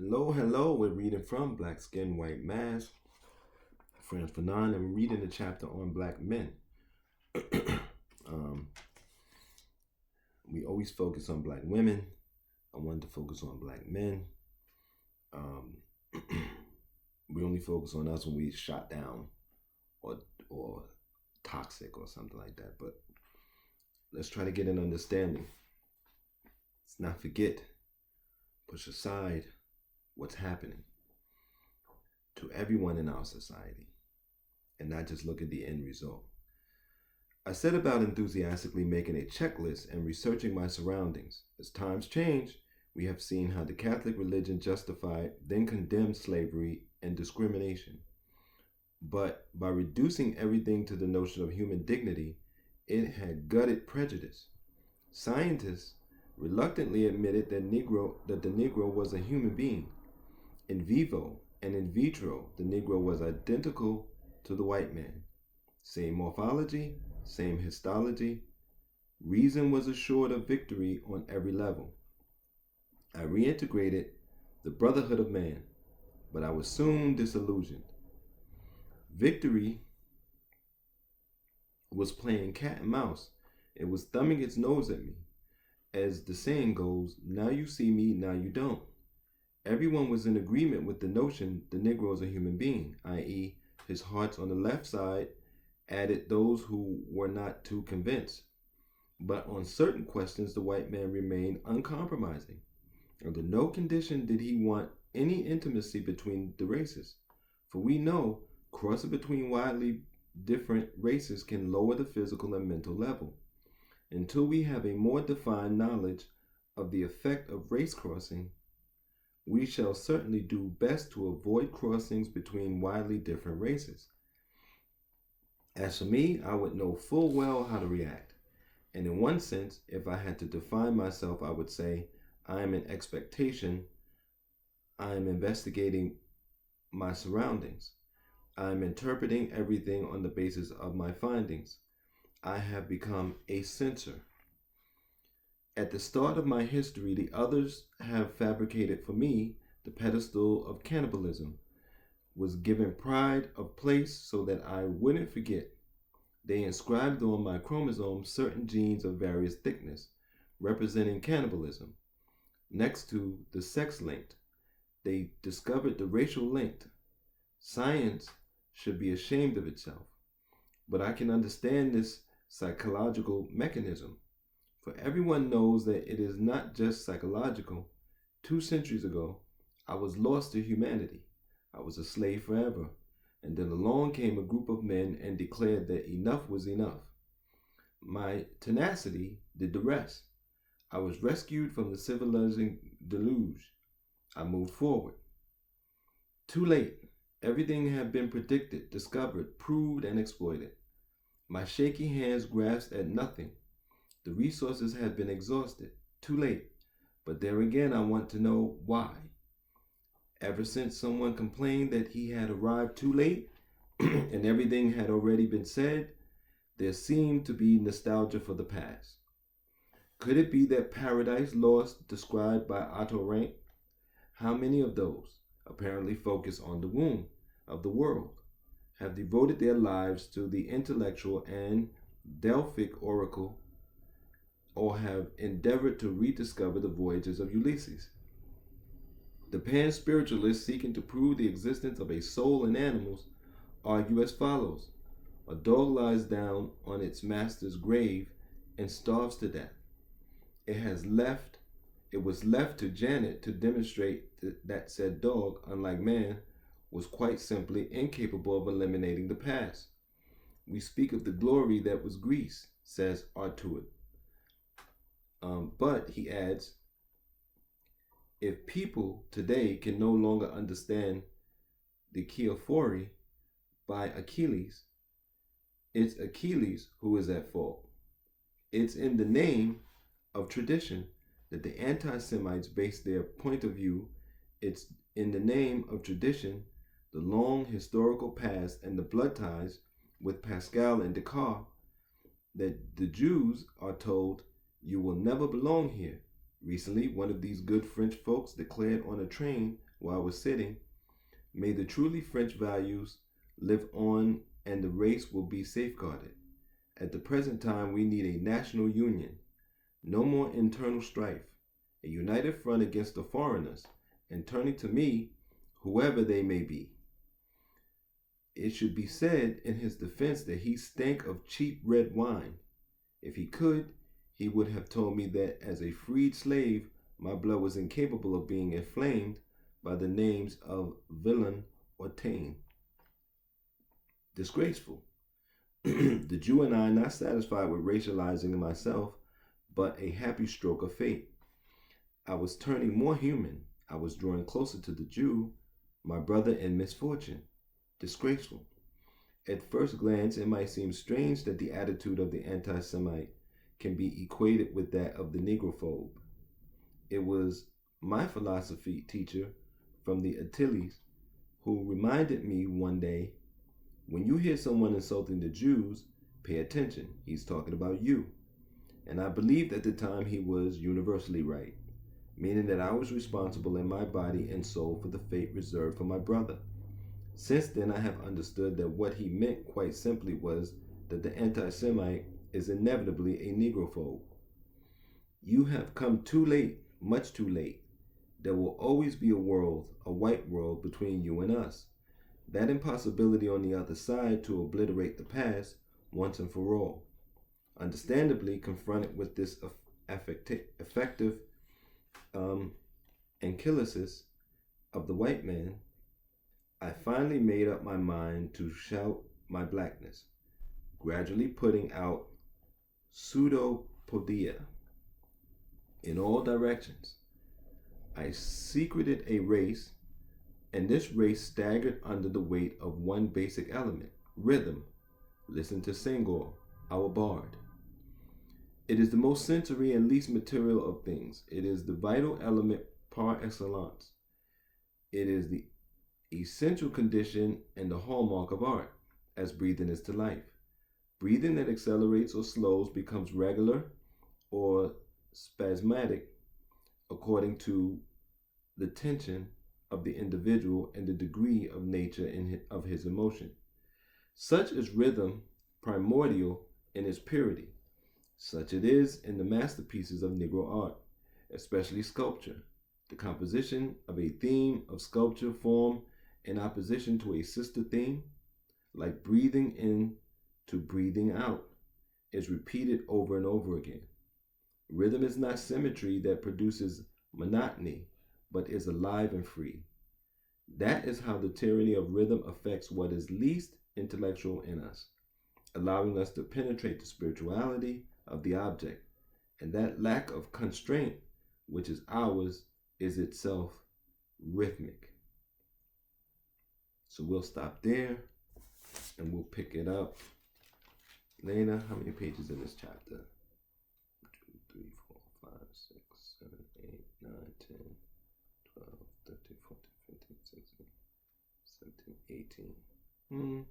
Hello, hello. We're reading from Black Skin, White Mask, Friends for Nine, and we're reading the chapter on black men. um, we always focus on black women. I wanted to focus on black men. Um, we only focus on us when we shot down or toxic or something like that. But let's try to get an understanding. Let's not forget, push aside what's happening to everyone in our society and not just look at the end result. I set about enthusiastically making a checklist and researching my surroundings. As times change, we have seen how the Catholic religion justified, then condemned slavery and discrimination. But by reducing everything to the notion of human dignity, it had gutted prejudice. Scientists reluctantly admitted that the Negro was a human being. In vivo and in vitro, the Negro was identical to the white man. Same morphology, same histology. Reason was assured of victory on every level. I reintegrated the brotherhood of man, but I was soon disillusioned. Victory was playing cat and mouse. It was thumbing its nose at me. As the saying goes, now you see me, now you don't. Everyone was in agreement with the notion the Negro is a human being, i.e., his heart's on the left side, added those who were not too convinced. But on certain questions, the white man remained uncompromising. Under no condition did he want any intimacy between the races, for we know crossing between widely different races can lower the physical and mental level. Until we have a more defined knowledge of the effect of race crossing, we shall certainly do best to avoid crossings between widely different races. As for me, I would know full well how to react. And in one sense, if I had to define myself, I would say I am in expectation. I am investigating my surroundings. I am interpreting everything on the basis of my findings. I have become a censor. At the start of my history, the others have fabricated for me the pedestal of cannibalism, was given pride of place so that I wouldn't forget. They inscribed on my chromosomes certain genes of various thickness, representing cannibalism. Next to the sex linked, they discovered the racial linked. Science should be ashamed of itself. But I can understand this psychological mechanism, for everyone knows that it is not just psychological. 2 centuries ago, I was lost to humanity. I was a slave forever. And then along came a group of men and declared that enough was enough. My tenacity did the rest. I was rescued from the civilizing deluge. I moved forward. Too late. Everything had been predicted, discovered, proved, and exploited. My shaky hands grasped at nothing. The resources had been exhausted. Too late. But there again, I want to know why. Ever since someone complained that he had arrived too late and everything had already been said, there seemed to be nostalgia for the past. Could it be that Paradise Lost described by Otto Rank? How many of those, apparently focused on the womb of the world, have devoted their lives to the intellectual and Delphic oracle, or have endeavored to rediscover the voyages of Ulysses? The pan-spiritualists seeking to prove the existence of a soul in animals argue as follows. A dog lies down on its master's grave and starves to death. It was left to Janet to demonstrate that said dog, unlike man, was quite simply incapable of eliminating the past. We speak of the glory that was Greece, says Artuit. But, he adds, if people today can no longer understand the Kiophori by Achilles, it's Achilles who is at fault. It's in the name of tradition that the anti-Semites base their point of view. It's in the name of tradition, the long historical past and the blood ties with Pascal and Descartes, that the Jews are told, you will never belong here. Recently, one of these good French folks declared on a train, where I was sitting, may the truly French values live on and the race will be safeguarded. At the present time, we need a national union, no more internal strife, a united front against the foreigners, and turning to me, whoever they may be. It should be said in his defense that he stank of cheap red wine. If he could, he would have told me that as a freed slave, my blood was incapable of being inflamed by the names of villain or Tain. Disgraceful. The Jew and I, not satisfied with racializing myself, but a happy stroke of fate. I was turning more human. I was drawing closer to the Jew, my brother in misfortune. Disgraceful. At first glance, it might seem strange that the attitude of the anti-Semite can be equated with that of the negrophobe. It was my philosophy teacher from the Antilles who reminded me one day, when you hear someone insulting the Jews, pay attention. He's talking about you. And I believed at the time he was universally right, meaning that I was responsible in my body and soul for the fate reserved for my brother. Since then, I have understood that what he meant quite simply was that the anti-Semite is inevitably a negrophobe. You have come too late, much too late. There will always be a world, a white world, between you and us. That impossibility on the other side to obliterate the past once and for all. Understandably, confronted with this effective ankylosis of the white man, I finally made up my mind to shout my blackness, gradually putting out pseudopodia in all directions. I secreted a race, and this race staggered under the weight of one basic element, rhythm. Listen to Senghor, our bard. It is the most sensory and least material of things. It is the vital element par excellence. It is the essential condition and the hallmark of art, as breathing is to life. Breathing that accelerates or slows becomes regular or spasmodic according to the tension of the individual and the degree of nature of his emotion. Such is rhythm, primordial in its purity. Such it is in the masterpieces of Negro art, especially sculpture. The composition of a theme of sculpture formed in opposition to a sister theme, like breathing in to breathing out, is repeated over and over again. Rhythm is not symmetry that produces monotony, but is alive and free. That is how the tyranny of rhythm affects what is least intellectual in us, allowing us to penetrate the spirituality of the object, and that lack of constraint which is ours is itself rhythmic. So we'll stop there and we'll pick it up later. How many pages in this chapter? 2, 3, 4, 5, 6, 7, 8, 9, 10, 12, 13, 14, 15, 16, 17, 18.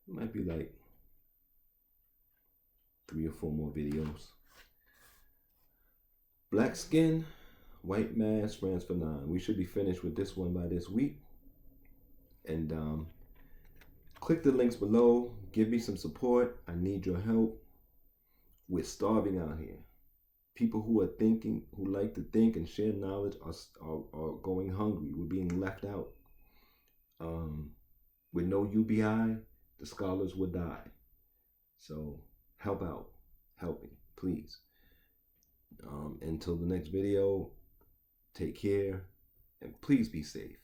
It might be like 3 or 4 more videos. Black skin, white mask, France for 9. We should be finished with this one by this week. And click the links below. Give me some support. I need your help. We're starving out here. People who are thinking, who like to think and share knowledge are going hungry. We're being left out. With no UBI, the scholars would die. So help out. Help me, please. Until the next video, take care and please be safe.